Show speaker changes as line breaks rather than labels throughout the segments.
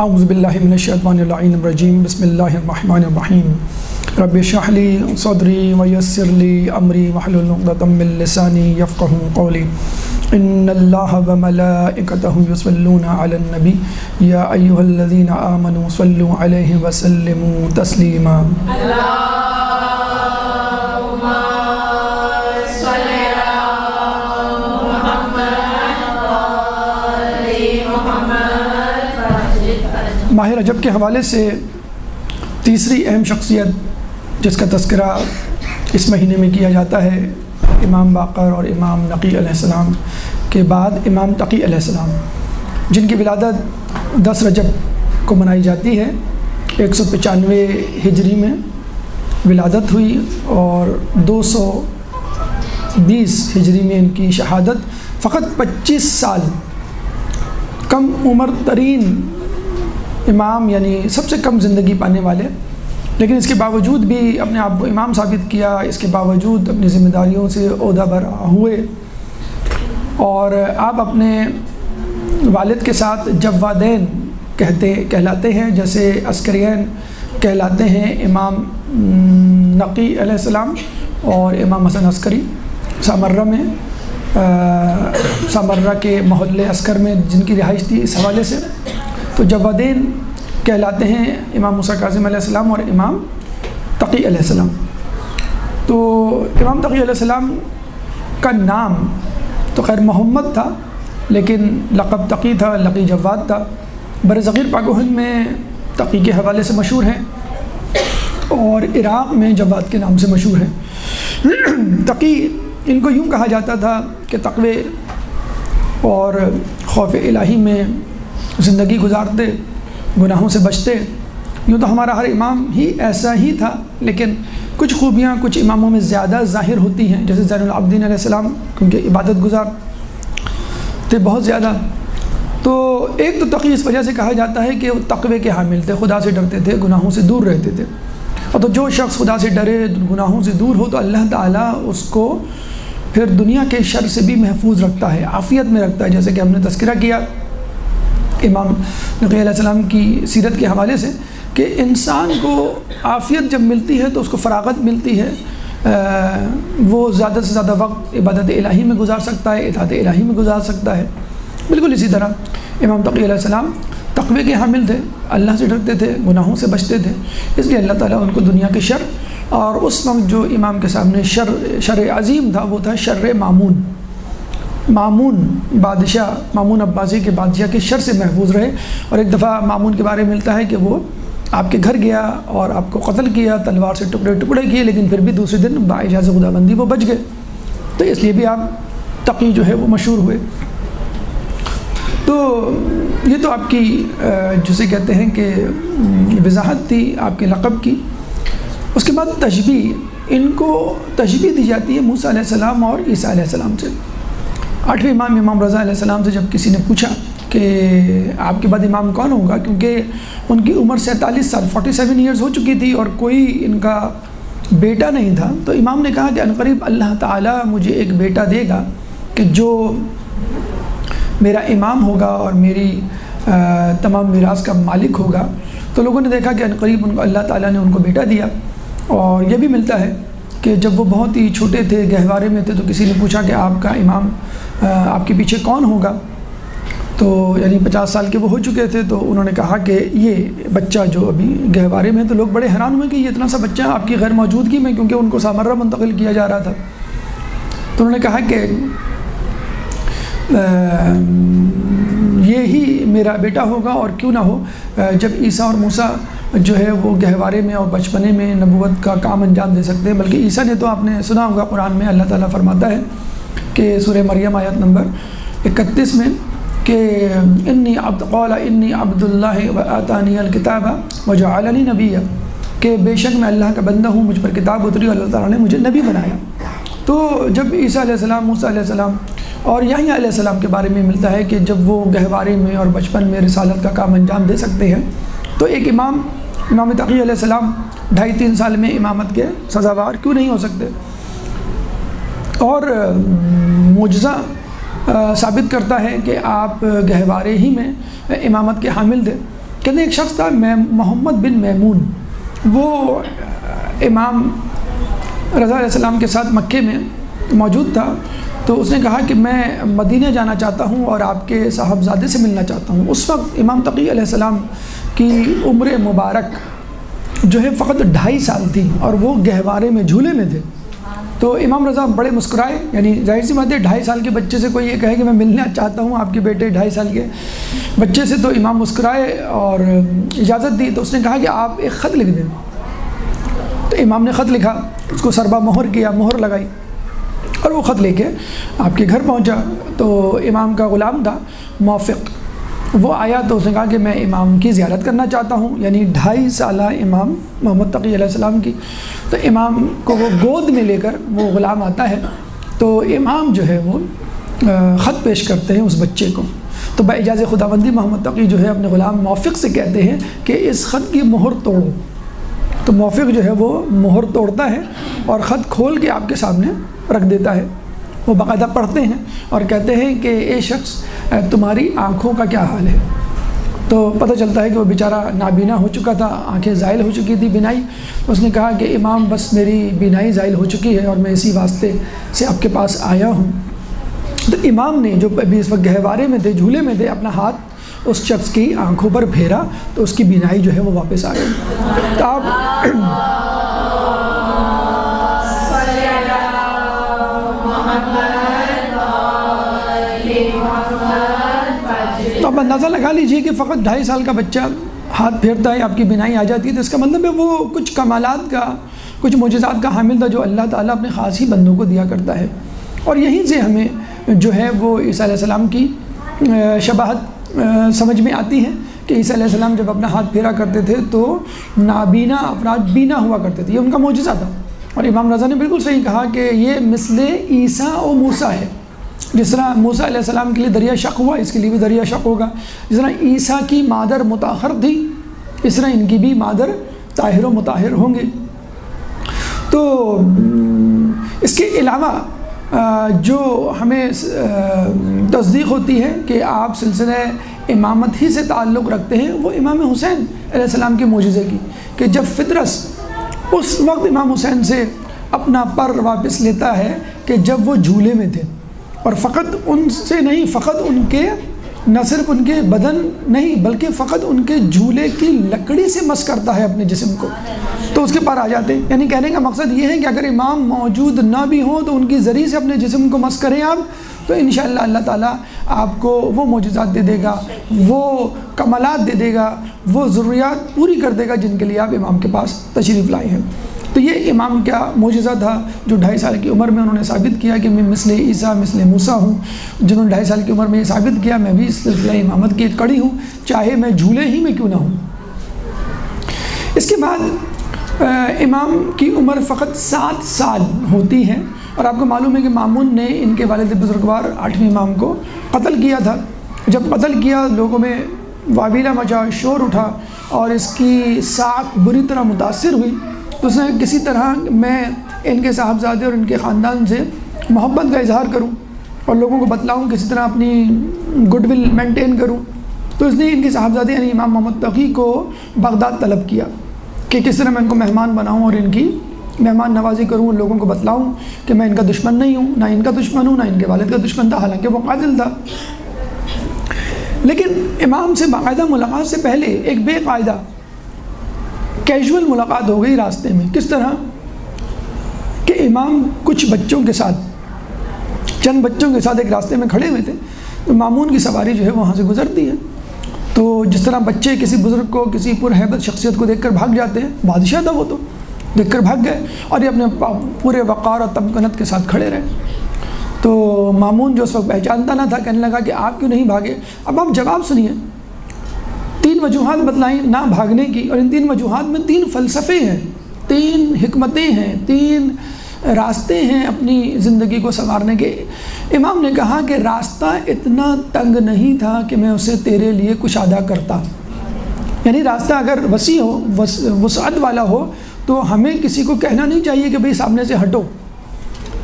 اعوذ باللہ من الشیطان الرجیم بسم اللہ الرحمن الرحیم رب اشرح لی صدری ویسر لی امری واحلل عقدۃ من لسانی یفقہوا قولی ان اللہ وملائکتہ یصلون علی النبی یا ایھا الذین آمنوا صلوا علیہ وسلموا تسلیما۔ ماہ رجب کے حوالے سے تیسری اہم شخصیت جس کا تذکرہ اس مہینے میں کیا جاتا ہے امام باقر اور امام نقی علیہ السلام کے بعد امام تقی علیہ السلام، جن کی ولادت 10 رجب کو منائی جاتی ہے۔ 195 ہجری میں ولادت ہوئی اور 220 ہجری میں ان کی شہادت۔ فقط 25 سال کم عمر ترین امام، یعنی سب سے کم زندگی پانے والے، لیکن اس کے باوجود بھی اپنے آپ کو امام ثابت کیا، اس کے باوجود اپنی ذمہ داریوں سے عہدہ برآ ہوئے، اور آپ اپنے والد کے ساتھ جوادین کہلاتے ہیں، جیسے عسکرین کہلاتے ہیں امام نقی علیہ السلام اور امام حسن عسکری سامرہ میں، سامرہ کے محلے عسکر میں جن کی رہائش تھی، اس حوالے سے تو جوادین کہلاتے ہیں امام موسیٰ کاظم علیہ السلام اور امام تقی علیہ السلام۔ تو امام تقی علیہ السلام کا نام تو خیر محمد تھا، لیکن لقب تقی تھا، لقی جواد تھا۔ برصغیر پاک و ہند میں تقی کے حوالے سے مشہور ہیں اور عراق میں جواد کے نام سے مشہور ہیں۔ تقی ان کو یوں کہا جاتا تھا کہ تقوی اور خوف الہی میں زندگی گزارتے، گناہوں سے بچتے۔ یوں تو ہمارا ہر امام ہی ایسا ہی تھا، لیکن کچھ خوبیاں کچھ اماموں میں زیادہ ظاہر ہوتی ہیں، جیسے زین العابدین علیہ السلام، کیونکہ عبادت گزار تھے بہت زیادہ۔ تو ایک تو تقی اس وجہ سے کہا جاتا ہے کہ وہ تقوی کے حامل تھے، خدا سے ڈرتے تھے، گناہوں سے دور رہتے تھے۔ اور تو جو شخص خدا سے ڈرے، گناہوں سے دور ہو، تو اللہ تعالیٰ اس کو پھر دنیا کے شر سے بھی محفوظ رکھتا ہے، عافیت میں رکھتا ہے، جیسے کہ ہم نے تذکرہ کیا امام نقی علیہ السلام کی سیرت کے حوالے سے کہ انسان کو عافیت جب ملتی ہے تو اس کو فراغت ملتی ہے، وہ زیادہ سے زیادہ وقت عبادت الہی میں گزار سکتا ہے، اطاعت الہی میں گزار سکتا ہے۔ بالکل اسی طرح امام تقی علیہ السلام تقوی کے حامل تھے، اللہ سے ڈرتے تھے، گناہوں سے بچتے تھے، اس لیے اللہ تعالیٰ ان کو دنیا کے شر، اور اس وقت جو امام کے سامنے شر عظیم تھا وہ تھا شر مامون بادشاہ، مامون عباسی کے بادشاہ کے شر سے محفوظ رہے۔ اور ایک دفعہ مامون کے بارے میں ملتا ہے کہ وہ آپ کے گھر گیا اور آپ کو قتل کیا، تلوار سے ٹکڑے کیے، لیکن پھر بھی دوسرے دن باعجاز خداوندی وہ بچ گئے، تو اس لیے بھی آپ تقی جو ہے وہ مشہور ہوئے۔ تو یہ تو آپ کی جسے کہتے ہیں کہ وضاحت تھی آپ کے لقب کی۔ اس کے بعد تشبیہ، ان کو تشبیہ دی جاتی ہے موسیٰ علیہ السلام اور عیسیٰ علیہ السلام سے۔ 8ویں امام رضا علیہ السلام سے جب کسی نے پوچھا کہ آپ کے بعد امام کون ہوگا، کیونکہ ان کی عمر 47 سال 47 ایئرز ہو چکی تھی اور کوئی ان کا بیٹا نہیں تھا، تو امام نے کہا کہ عنقریب اللہ تعالیٰ مجھے ایک بیٹا دے گا کہ جو میرا امام ہوگا اور میری تمام میراث کا مالک ہوگا۔ تو لوگوں نے دیکھا کہ عنقریب اللہ تعالیٰ نے ان کو بیٹا دیا۔ اور یہ بھی ملتا ہے کہ جب وہ بہت ہی چھوٹے تھے، گہوارے میں تھے، تو کسی نے پوچھا کہ آپ کا امام آپ کے پیچھے کون ہوگا، تو یعنی 50 سال کے وہ ہو چکے تھے، تو انہوں نے کہا کہ یہ بچہ جو ابھی گہوارے میں، تو لوگ بڑے حیران ہوئے کہ یہ اتنا سا بچہ آپ کی غیر موجودگی میں، کیونکہ ان کو سامرہ منتقل کیا جا رہا تھا، تو انہوں نے کہا کہ یہی میرا بیٹا ہوگا، اور کیوں نہ ہو جب عیسیٰ اور موسیٰ جو ہے وہ گہوارے میں اور بچپنے میں نبوت کا کام انجام دے سکتے ہیں۔ بلکہ عیسیٰ نے تو آپ نے سنا ہوگا قرآن میں اللہ تعالیٰ فرماتا ہے کہ سورہ مریم آیت نمبر 31 میں کہ قال انی عبد اللہ وآتانی الکتاب وجعلنی نبیا، کہ بے شک میں اللہ کا بندہ ہوں، مجھ پر کتاب اتری اور اللہ تعالیٰ نے مجھے نبی بنایا۔ تو جب عیسیٰ علیہ السلام، موسیٰ علیہ السلام اور یحییٰ علیہ السلام کے بارے میں ملتا ہے کہ جب وہ گہوارے میں اور بچپن میں رسالت کا کام انجام دے سکتے ہیں، تو ایک امام تقی علیہ السلام 2.5-3 سال میں امامت کے سزاوار کیوں نہیں ہو سکتے؟ اور معجزہ ثابت کرتا ہے کہ آپ گہوارے ہی میں امامت کے حامل تھے، کہتے ہیں ایک شخص تھا محمد بن میمون، وہ امام رضا علیہ السلام کے ساتھ مکے میں موجود تھا، تو اس نے کہا کہ میں مدینہ جانا چاہتا ہوں اور آپ کے صاحبزادے سے ملنا چاہتا ہوں۔ اس وقت امام تقی علیہ السلام کی عمر مبارک جو ہے فقط 2.5 سال تھی اور وہ گہوارے میں جھولے میں تھے۔ تو امام رضا بڑے مسکرائے، یعنی ظاہر سی بات ہے 2.5 سال کے بچے سے کوئی یہ کہے کہ میں ملنا چاہتا ہوں آپ کے بیٹے 2.5 سال کے بچے سے، تو امام مسکرائے اور اجازت دی۔ تو اس نے کہا کہ آپ ایک خط لکھ دیں۔ تو امام نے خط لکھا، اس کو سربا مہر کیا، مہر لگائی اور وہ خط لے کے آپ کے گھر پہنچا۔ تو امام کا غلام تھا موفق، وہ آیا تو اس نے کہا کہ میں امام کی زیارت کرنا چاہتا ہوں، یعنی 2.5 سالہ امام محمد تقی علیہ السلام کی۔ تو امام کو وہ گود میں لے کر وہ غلام آتا ہے، تو امام جو ہے وہ خط پیش کرتے ہیں اس بچے کو۔ تو باجازِ خداوندی محمد تقی جو ہے اپنے غلام موفق سے کہتے ہیں کہ اس خط کی مہر توڑو۔ تو موفق جو ہے وہ مہر توڑتا ہے اور خط کھول کے آپ کے سامنے رکھ دیتا ہے۔ وہ باقاعدہ پڑھتے ہیں اور کہتے ہیں کہ اے شخص تمہاری آنکھوں کا کیا حال ہے؟ تو پتہ چلتا ہے کہ وہ بیچارہ نابینا ہو چکا تھا، آنکھیں زائل ہو چکی تھی، بینائی۔ اس نے کہا کہ امام بس میری بینائی زائل ہو چکی ہے اور میں اسی واسطے سے آپ کے پاس آیا ہوں۔ تو امام نے جو ابھی اس وقت گہوارے میں تھے، جھولے میں تھے، اپنا ہاتھ اس شخص کی آنکھوں پر پھیرا تو اس کی بینائی جو ہے وہ واپس آ گئی۔ تو آپ اندازہ لگا لیجئے کہ فقط 2.5 سال کا بچہ ہاتھ پھیرتا ہے، آپ کی بینائی آ جاتی ہے، تو اس کا مطلب ہے وہ کچھ کمالات کا، کچھ معجزات کا حامل تھا جو اللہ تعالیٰ اپنے خاص ہی بندوں کو دیا کرتا ہے۔ اور یہیں سے ہمیں جو ہے وہ عیسیٰ علیہ السلام کی شباہت سمجھ میں آتی ہے کہ عیسیٰ علیہ السلام جب اپنا ہاتھ پھیرا کرتے تھے تو نابینا افراد بینا ہوا کرتے تھے، یہ ان کا معجزہ تھا۔ اور امام رضا نے بالکل صحیح کہا کہ یہ مثل عیسیٰ و موسیٰ ہے، جس طرح موسیٰ علیہ السلام کے لیے دریا شق ہوا، اس کے لیے بھی دریا شق ہوگا۔ جس طرح عیسیٰ کی مادر مطہر تھی، اس طرح ان کی بھی مادر طاہر و مطہر ہوں گے۔ تو اس کے علاوہ جو ہمیں تصدیق ہوتی ہے کہ آپ سلسلہ امامت ہی سے تعلق رکھتے ہیں، وہ امام حسین علیہ السلام کے معجزے کی، کہ جب فطرس اس وقت امام حسین سے اپنا پر واپس لیتا ہے کہ جب وہ جھولے میں تھے، اور فقط ان سے نہیں، فقط ان کے نہ صرف ان کے بدن نہیں بلکہ فقط ان کے جھولے کی لکڑی سے مس کرتا ہے اپنے جسم کو، تو اس کے پر آ جاتے ہیں۔ یعنی کہنے کا مقصد یہ ہے کہ اگر امام موجود نہ بھی ہوں تو ان کی ذریعے سے اپنے جسم کو مس کریں آپ، تو انشاءاللہ اللہ تعالیٰ آپ کو وہ معجزات دے دے گا، وہ کمالات دے دے گا، وہ ضروریات پوری کر دے گا جن کے لیے آپ امام کے پاس تشریف لائے ہیں۔ تو یہ امام کا معجزہ تھا جو 2.5 سال کی عمر میں انہوں نے ثابت کیا کہ میں مثل عیسیٰ مثل موسیٰ ہوں۔ جنہوں نے 2.5 سال کی عمر میں یہ ثابت کیا میں بھی سلسلہ امامت کی ایک کڑی ہوں، چاہے میں جھولے ہی میں کیوں نہ ہوں۔ اس کے بعد امام کی عمر فقط 7 سال ہوتی ہے، اور آپ کو معلوم ہے کہ مامون نے ان کے والد بزرگوار 8ویں امام کو قتل کیا تھا۔ جب قتل کیا لوگوں میں واویلا مچا، شور اٹھا اور اس کی ساکھ بری طرح متاثر ہوئی، تو اس نے کسی طرح میں ان کے صاحبزادے اور ان کے خاندان سے محبت کا اظہار کروں اور لوگوں کو بتلاؤں، کسی طرح اپنی گڈ ول مینٹین کروں، تو اس نے ان کے صاحبزادے یعنی امام محمد تقی کو بغداد طلب کیا کہ کس طرح میں ان کو مہمان بناؤں اور ان کی مہمان نوازی کروں، اور لوگوں کو بتلاؤں کہ میں ان کا دشمن نہیں ہوں، نہ ان کا دشمن ہوں، نہ ان کے والد کا دشمن تھا، حالانکہ وہ قاتل تھا۔ لیکن امام سے باقاعدہ ملاقات سے پہلے ایک بے قاعدہ کیجول ملاقات ہو گئی راستے میں۔ کس طرح کہ امام کچھ بچوں کے ساتھ، چند بچوں کے ساتھ ایک راستے میں کھڑے ہوئے تھے، تو مامون کی سواری جو ہے وہاں سے گزرتی ہے، تو جس طرح بچے کسی بزرگ کو، کسی پرہیبت شخصیت کو دیکھ کر بھاگ جاتے ہیں، بادشاہ تھا وہ، تو دیکھ کر بھاگ گئے اور یہ اپنے پورے وقار اور تمکنت کے ساتھ کھڑے رہے۔ تو مامون جو اس وقت پہچانتا نہ تھا کہنے لگا کہ آپ کیوں نہیں بھاگے؟ اب آپ جواب سنیے، 3 وجوہات بتلائیں نہ بھاگنے کی، اور ان 3 وجوہات میں 3 فلسفے ہیں، 3 حکمتیں ہیں، 3 راستے ہیں اپنی زندگی کو سنوارنے کے۔ امام نے کہا کہ راستہ اتنا تنگ نہیں تھا کہ میں اسے تیرے لیے کشادہ کرتا، یعنی راستہ اگر وسیع ہو، وسعت والا ہو، تو ہمیں کسی کو کہنا نہیں چاہیے کہ بھئی سامنے سے ہٹو۔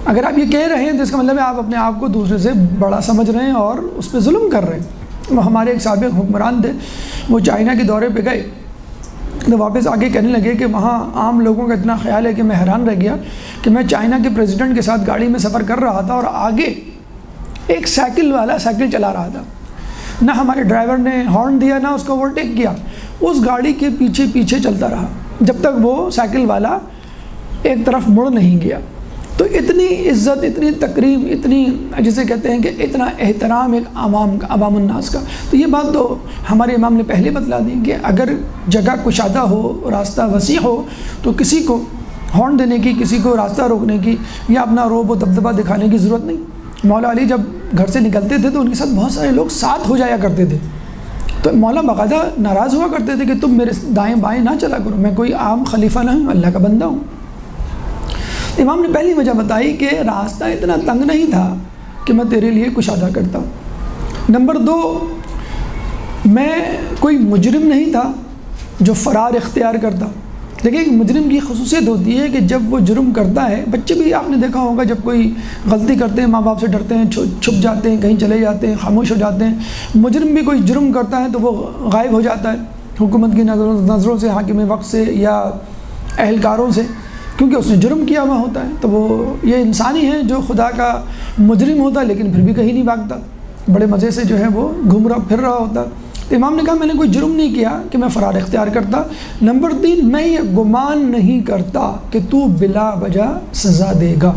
اگر آپ یہ کہہ رہے ہیں تو اس کا مطلب ہے آپ اپنے آپ کو دوسرے سے بڑا سمجھ رہے ہیں اور اس پہ ظلم کر رہے ہیں۔ وہ ہمارے ایک سابق حکمران تھے، وہ چائنا کے دورے پہ گئے تو واپس آگے کہنے لگے کہ وہاں عام لوگوں کا اتنا خیال ہے کہ میں حیران رہ گیا کہ میں چائنا کے پریزیڈنٹ کے ساتھ گاڑی میں سفر کر رہا تھا اور آگے ایک سائیکل والا سائیکل چلا رہا تھا، نہ ہمارے ڈرائیور نے ہارن دیا نہ اس کو اوورٹیک کیا، اس گاڑی کے پیچھے پیچھے چلتا رہا جب تک وہ سائیکل والا ایک طرف مڑ نہیں گیا۔ تو اتنی عزت، اتنی تکریم، اتنی جسے کہتے ہیں کہ اتنا احترام ایک عوام الناس کا۔ تو یہ بات تو ہمارے امام نے پہلے بتلا دی کہ اگر جگہ کشادہ ہو، راستہ وسیع ہو تو کسی کو ہارن دینے کی، کسی کو راستہ روکنے کی یا اپنا روب و دبدبہ دکھانے کی ضرورت نہیں۔ مولا علی جب گھر سے نکلتے تھے تو ان کے ساتھ بہت سارے لوگ ساتھ ہو جایا کرتے تھے، تو مولا باقاعدہ ناراض ہوا کرتے تھے کہ تم میرے دائیں بائیں نہ چلا کرو، میں کوئی عام خلیفہ نہ ہوں، اللہ کا بندہ ہوں۔ امام نے پہلی وجہ بتائی کہ راستہ اتنا تنگ نہیں تھا کہ میں تیرے لیے کشادہ کرتا ہوں۔ نمبر 2، میں کوئی مجرم نہیں تھا جو فرار اختیار کرتا۔ دیکھیں، ایک مجرم کی خصوصیت ہوتی ہے کہ جب وہ جرم کرتا ہے، بچے بھی آپ نے دیکھا ہوگا جب کوئی غلطی کرتے ہیں ماں باپ سے ڈرتے ہیں، چھپ جاتے ہیں، کہیں چلے جاتے ہیں، خاموش ہو جاتے ہیں۔ مجرم بھی کوئی جرم کرتا ہے تو وہ غائب ہو جاتا ہے حکومت کی نظروں سے، حاکم وقت سے یا اہلکاروں سے، کیونکہ اس نے جرم کیا ہوا ہوتا ہے۔ تو وہ یہ انسانی ہے جو خدا کا مجرم ہوتا ہے لیکن پھر بھی کہیں نہیں بھاگتا، بڑے مزے سے جو ہے وہ گھوم رہا پھر رہا ہوتا۔ تو امام نے کہا میں نے کوئی جرم نہیں کیا کہ میں فرار اختیار کرتا۔ نمبر 3، میں یہ گمان نہیں کرتا کہ تو بلا وجہ سزا دے گا،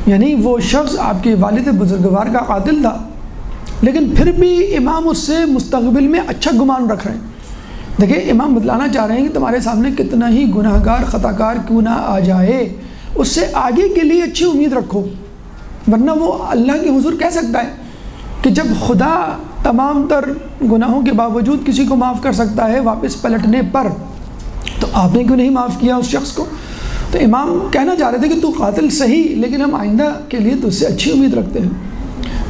یعنی وہ شخص آپ کے والد بزرگوار کا قاتل تھا لیکن پھر بھی امام اس سے مستقبل میں اچھا گمان رکھ رہے ہیں۔ دیکھیں، امام بتلانا چاہ رہے ہیں کہ تمہارے سامنے کتنا ہی گناہ گار خطا کار کیوں نہ آ جائے، اس سے آگے کے لیے اچھی امید رکھو، ورنہ وہ اللہ کے حضور کہہ سکتا ہے کہ جب خدا تمام تر گناہوں کے باوجود کسی کو معاف کر سکتا ہے واپس پلٹنے پر، تو آپ نے کیوں نہیں معاف کیا اس شخص کو؟ تو امام کہنا چاہ رہے تھے کہ تو قاتل صحیح لیکن ہم آئندہ کے لیے تو اس سے اچھی امید رکھتے ہیں۔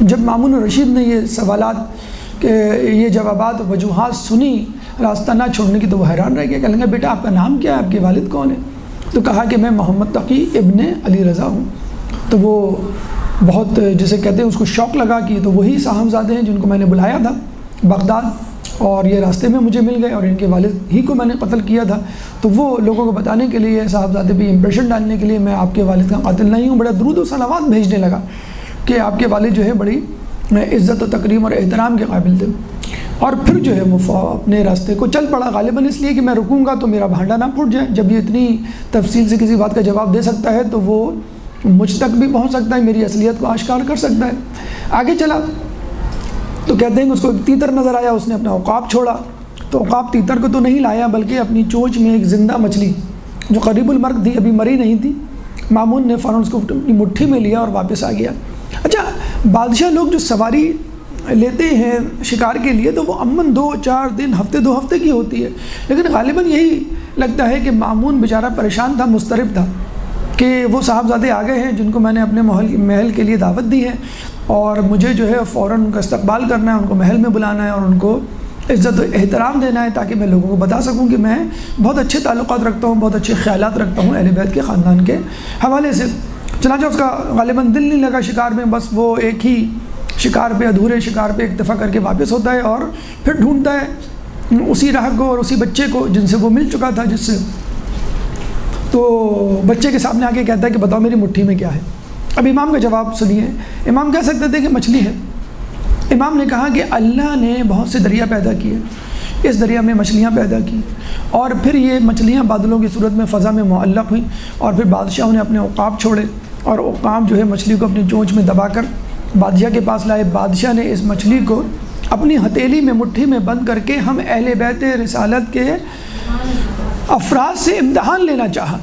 جب مامون الرشید نے یہ سوالات کہ یہ جوابات وجوہات سنی راستہ نہ چھوڑنے کی تو وہ حیران رہ گیا، کہنے لگا بیٹا آپ کا نام کیا ہے، آپ کے والد کون ہیں؟ تو کہا کہ میں محمد تقی ابن علی رضا ہوں۔ تو وہ بہت جسے کہتے ہیں اس کو شوق لگا کہ تو وہی صاحبزادے ہیں جن کو میں نے بلایا تھا بغداد اور یہ راستے میں مجھے مل گئے اور ان کے والد ہی کو میں نے قتل کیا تھا۔ تو وہ لوگوں کو بتانے کے لیے صاحبزادے پہ امپریشن ڈالنے کے لیے میں آپ کے والد کا قاتل نہیں ہوں، بڑا درود و صلوات بھیجنے لگا کہ آپ کے والد جو ہے بڑی عزت و تکریم اور احترام کے قابل تھے۔ اور پھر جو ہے وہ اپنے راستے کو چل پڑا، غالباً اس لیے کہ میں رکوں گا تو میرا بھانڈا نہ پھوٹ جائے۔ جب یہ اتنی تفصیل سے کسی بات کا جواب دے سکتا ہے تو وہ مجھ تک بھی پہنچ سکتا ہے، میری اصلیت کو آشکار کر سکتا ہے۔ آگے چلا تو کہتے ہیں کہ اس کو ایک تیتر نظر آیا، اس نے اپنا عقاب چھوڑا، تو عقاب تیتر کو تو نہیں لایا بلکہ اپنی چونچ میں ایک زندہ مچھلی جو قریب المرگ تھی، ابھی مری نہیں تھی، مامون نے فوراً اس کو اپنی مٹھی میں لیا اور واپس آ گیا۔ اچھا، بادشاہ لوگ جو سواری لیتے ہیں شکار کے لیے تو وہ عموماً 2-4 دن، ہفتے 2 ہفتے کی ہوتی ہے، لیکن غالباً یہی لگتا ہے کہ مامون بیچارہ پریشان تھا، مضطرب تھا کہ وہ صاحبزادے آ گئے ہیں جن کو میں نے اپنے محل کے لیے دعوت دی ہے اور مجھے جو ہے فوراً ان کا استقبال کرنا ہے، ان کو محل میں بلانا ہے اور ان کو عزت و احترام دینا ہے تاکہ میں لوگوں کو بتا سکوں کہ میں بہت اچھے تعلقات رکھتا ہوں، بہت اچھے خیالات رکھتا ہوں اہل بیت کے خاندان کے حوالے سے۔ چنانچہ اس کا غالباً دل نہیں لگا شکار میں، بس وہ ایک ہی شکار پہ، ادھورے شکار پہ اکتفا کر کے واپس ہوتا ہے اور پھر ڈھونڈتا ہے اسی راہ کو اور اسی بچے کو جن سے وہ مل چکا تھا، جس سے تو بچے کے سامنے آ کے کہتا ہے کہ بتاؤ میری مٹھی میں کیا ہے۔ اب امام کا جواب سنیے، امام کہہ سکتے تھے کہ مچھلی ہے، امام نے کہا کہ اللہ نے بہت سے دریا پیدا کیے، اس دریا میں مچھلیاں پیدا کی اور پھر یہ مچھلیاں بادلوں کی صورت میں فضا میں معلق ہوئیں اور پھر بادشاہوں نے اپنے عقاب چھوڑے اور عقاب جو ہے مچھلی کو اپنی چونچ میں دبا کر بادشاہ کے پاس لائے۔ بادشاہ نے اس مچھلی کو اپنی ہتھیلی میں مٹھی میں بند کر کے ہم اہل بیت رسالت کے افراد سے امتحان لینا چاہا۔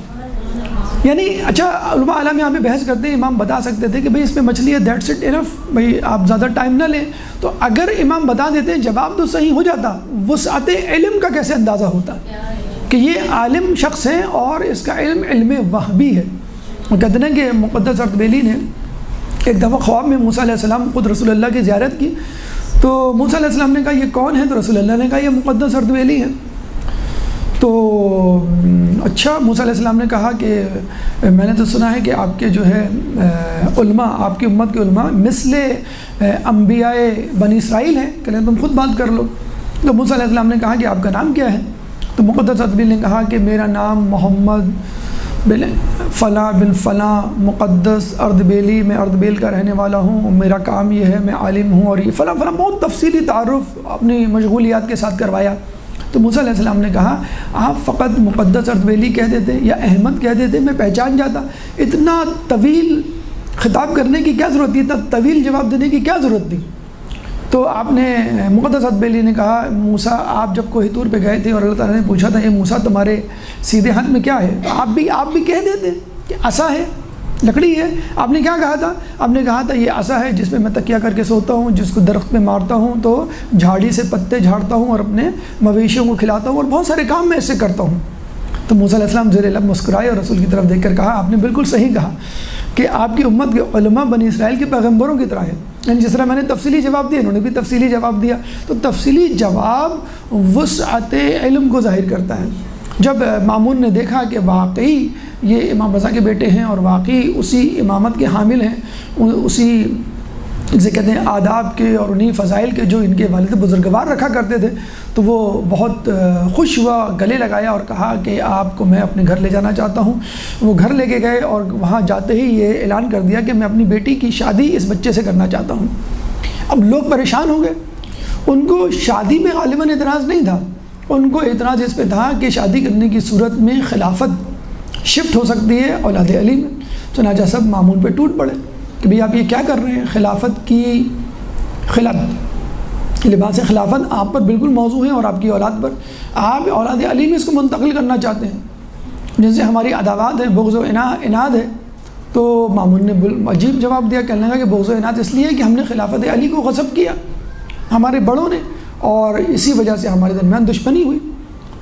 یعنی اچھا، علماء عالم یہاں پہ بحث کرتے ہیں، امام بتا سکتے تھے کہ بھئی اس میں مچھلی ہے، دیٹس اٹ انف، بھئی آپ زیادہ ٹائم نہ لیں، تو اگر امام بتا دیتے جواب تو صحیح ہو جاتا، وسعت علم کا کیسے اندازہ ہوتا کہ یہ عالم شخص ہے اور اس کا علم علم وہبی ہے۔ وہ کہتے ہیں کہ مقدس اردبیلی نے ایک دفعہ خواب میں موسیٰ علیہ السلام خود رسول اللہ کی زیارت کی، تو موسیٰ علیہ السلام نے کہا یہ کون ہے؟ تو رسول اللہ نے کہا یہ مقدس اردبیلی ہے۔ تو اچھا، موسیٰ علیہ السلام نے کہا کہ میں نے تو سنا ہے کہ آپ کے جو ہے علماء، آپ کی امت کے علماء مثل انبیاء بنی اسرائیل ہیں، کہ تم خود بات کر لو۔ تو موسیٰ علیہ السلام نے کہا کہ آپ کا نام کیا ہے؟ تو مقدس اردبیل نے کہا کہ میرا نام محمد بن فلاں بن فلاں مقدس اردبیلی، میں اردبیل کا رہنے والا ہوں، میرا کام یہ ہے، میں عالم ہوں، اور یہ فلاں فلاں بہت تفصیلی تعارف اپنی مشغولیات کے ساتھ کروایا۔ تو موسیٰ علیہ السلام نے کہا آپ فقط مقدس اردبیلی کہہ دیتے یا احمد کہہ دیتے، میں پہچان جاتا، اتنا طویل خطاب کرنے کی کیا ضرورت تھی، اتنا طویل جواب دینے کی کیا ضرورت تھی؟ تو آپ نے مقدس اردبیلی نے کہا موسیٰ آپ جب کوہ طور پہ گئے تھے اور اللہ تعالیٰ نے پوچھا تھا اے موسیٰ تمہارے سیدھے ہاتھ میں کیا ہے، تو آپ بھی کہہ دیتے کہ عصا ہے، لکڑی ہے۔ آپ نے کیا کہا تھا؟ آپ نے کہا تھا یہ عصا ہے جس پہ میں تکیہ کر کے سوتا ہوں، جس کو درخت پہ مارتا ہوں تو جھاڑی سے پتے جھاڑتا ہوں اور اپنے مویشیوں کو کھلاتا ہوں اور بہت سارے کام میں اس سے کرتا ہوں۔ تو موسیٰ علیہ السلام زیر لب مسکرائے اور رسول کی طرف دیکھ کر کہا آپ نے بالکل صحیح کہا کہ آپ کی امت کے علماء بنی اسرائیل کے پیغمبروں کی طرح ہے، یعنی جس طرح میں نے تفصیلی جواب دیا انہوں نے بھی تفصیلی جواب دیا۔ تو تفصیلی جواب وسعت علم کو ظاہر کرتا ہے۔ جب مامون نے دیکھا کہ واقعی یہ امام رضا کے بیٹے ہیں اور واقعی اسی امامت کے حامل ہیں، اسی جسے کہتے ہیں آداب کے اور انہی فضائل کے جو ان کے والد بزرگوار رکھا کرتے تھے، تو وہ بہت خوش ہوا، گلے لگایا اور کہا کہ آپ کو میں اپنے گھر لے جانا چاہتا ہوں۔ وہ گھر لے کے گئے اور وہاں جاتے ہی یہ اعلان کر دیا کہ میں اپنی بیٹی کی شادی اس بچے سے کرنا چاہتا ہوں۔ اب لوگ پریشان ہو گئے، ان کو شادی میں غالباً اعتراض نہیں تھا، ان کو اعتراض اس پہ تھا کہ شادی کرنے کی صورت میں خلافت شفٹ ہو سکتی ہے اولاد علی میں۔ چنانچہ سب مامون پہ ٹوٹ پڑے کہ بھئی آپ یہ کیا کر رہے ہیں، خلافت کی لباس خلافت آپ پر بالکل موضوع ہے اور آپ کی اولاد پر، آپ اولاد علی میں اس کو منتقل کرنا چاہتے ہیں جن سے ہماری عداوات ہے، بغض و عناد ہے۔ تو مامون نے عجیب جواب دیا، کہنے لگا کہ بغض و عناد اس لیے کہ ہم نے خلافت علی کو غصب کیا ہمارے بڑوں نے، اور اسی وجہ سے ہمارے درمیان دشمنی ہوئی،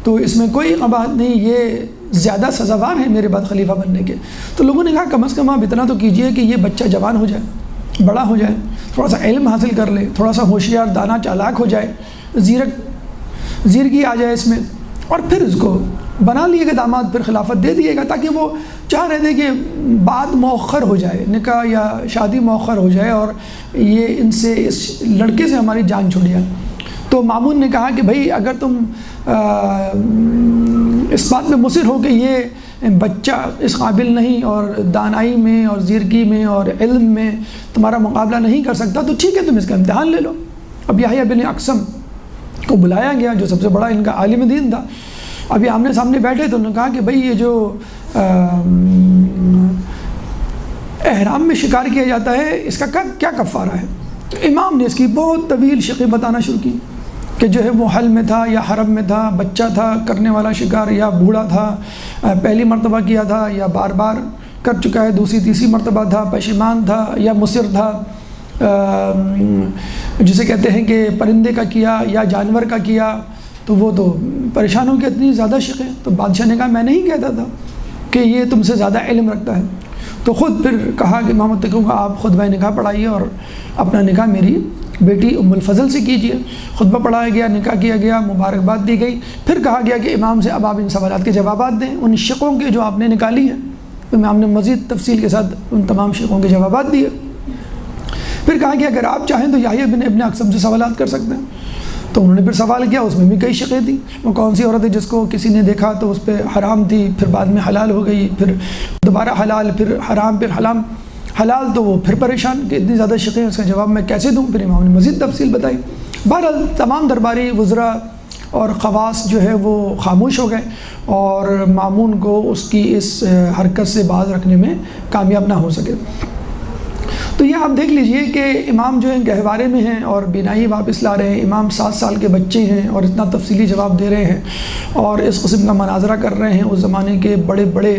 تو اس میں کوئی قباحت نہیں، یہ زیادہ سزاوار ہے میرے بعد خلیفہ بننے کے۔ تو لوگوں نے کہا کم از کم آپ اتنا تو کیجئے کہ یہ بچہ جوان ہو جائے، بڑا ہو جائے، تھوڑا سا علم حاصل کر لے، تھوڑا سا ہوشیار دانا چالاک ہو جائے، زیرکی آ جائے اس میں، اور پھر اس کو بنا لیے گا داماد، پھر خلافت دے دیے گا، تاکہ وہ چاہ رہے تھے کہ بات مؤخر ہو جائے، نکاح یا شادی مؤخر ہو جائے اور یہ ان سے اس لڑکے سے ہماری جان چھوڑ جائے۔ تو مامون نے کہا کہ بھائی اگر تم اس بات میں مصر ہو کہ یہ بچہ اس قابل نہیں اور دانائی میں اور زیرکی میں اور علم میں تمہارا مقابلہ نہیں کر سکتا، تو ٹھیک ہے تم اس کا امتحان لے لو۔ اب یحییٰ بن اقسم کو بلایا گیا جو سب سے بڑا ان کا عالم دین تھا۔ اب یہ آمنے سامنے بیٹھے تو انہوں نے کہا کہ بھائی یہ جو احرام میں شکار کیا جاتا ہے اس کا کیا کفارہ ہے؟ تو امام نے اس کی بہت طویل شقیں بتانا شروع کی کہ جو ہے وہ حل میں تھا یا حرم میں تھا، بچہ تھا کرنے والا شکار، یا بوڑھا تھا پہلی مرتبہ کیا تھا یا بار بار کر چکا ہے دوسری تیسری مرتبہ تھا، پشیمان تھا یا مصر تھا، جسے کہتے ہیں کہ پرندے کا کیا یا جانور کا کیا۔ تو وہ تو پریشان ہو کے اتنی زیادہ شقیں، تو بادشاہ نے کہا میں نہیں کہتا تھا کہ یہ تم سے زیادہ علم رکھتا ہے۔ تو خود پھر کہا کہ امام تقی کو آپ خطبہ نکاح پڑھائیے اور اپنا نکاح میری بیٹی ام الفضل سے کیجیے۔ خطبہ پڑھایا گیا، نکاح کیا گیا، مبارکباد دی گئی، پھر کہا گیا کہ امام سے اب آپ ان سوالات کے جوابات دیں، ان شقوں کے جو آپ نے نکالی ہیں۔ تو امام نے مزید تفصیل کے ساتھ ان تمام شقوں کے جوابات دیے۔ پھر کہا کہ اگر آپ چاہیں تو یحییٰ بن ابن اقسم سے سوالات کر سکتے ہیں۔ تو انہوں نے پھر سوال کیا، اس میں بھی کئی شقیں تھیں۔ وہ کون سی عورت ہے جس کو کسی نے دیکھا تو اس پہ حرام تھی، پھر بعد میں حلال ہو گئی، پھر دوبارہ حلال، پھر حرام، پھر حلال، تو وہ پھر پریشان کہ اتنی زیادہ شقیں، اس کا جواب میں کیسے دوں؟ پھر امام نے مزید تفصیل بتائی۔ بہرحال تمام درباری وزراء اور خواص جو ہے وہ خاموش ہو گئے اور مامون کو اس کی اس حرکت سے باز رکھنے میں کامیاب نہ ہو سکے۔ تو یہ آپ دیکھ لیجئے کہ امام جو ہیں گہوارے میں ہیں اور بینائی واپس لا رہے ہیں، امام 7 سال کے بچے ہیں اور اتنا تفصیلی جواب دے رہے ہیں اور اس قسم کا مناظرہ کر رہے ہیں اس زمانے کے بڑے بڑے